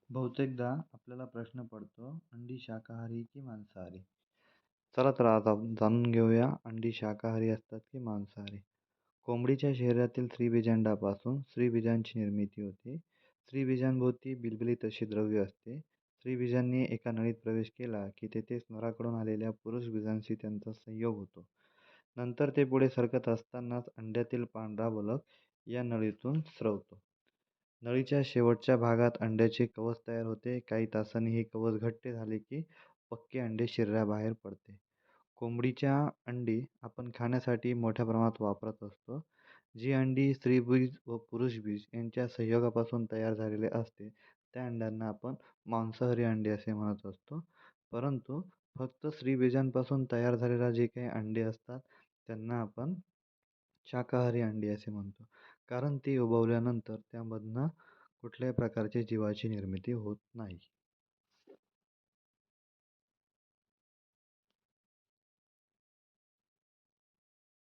बहुतेकदा आपल्याला प्रश्न पडतो, अंडी शाकाहारी की मांसाहारी? चला तर आज आपण जाणून घेऊया, अंडी शाकाहारी असतात की मांसाहारी. कोंबडीच्या शरीरातील स्त्रीबीजांडापासून स्त्रीबीजांची निर्मिती होते. स्त्रीबीजांभोवती बिलबिलीत अशी द्रव्य असते. स्त्रीबीजांनी एका नळीत प्रवेश केला की तेथेच नराकडून आलेल्या पुरुष बीजांशी त्यांचा संयोग होतो. नंतर ते पुढे सरकत असतानाच अंड्यातील पांढरा बलक या नळीतून स्रवतो. नळीच्या शेवटच्या भागात अंड्याचे कवच तयार होते. काही तासांनी हे कवच घट्ट झाले की पक्के अंडे शरीराबाहेर पडते. कोंबडीच्या अंडी आपण खाण्यासाठी मोठ्या प्रमाणात वापरत असतो. जी अंडी स्त्रीबीज व पुरुषबीज यांच्या संयोगापासून तयार झालेले असते, त्या अंड्यांना आपण मांसाहारी अंडे असे म्हणत असतो. परंतु फक्त स्त्रीबीजांपासून तयार झालेला जे काही अंडे असतात, त्यांना आपण शाकाहारी अंडी असे म्हणतो. कारण ती उबवल्यानंतर त्यामधनं कुठल्याही प्रकारची जीवाची निर्मिती होत नाही.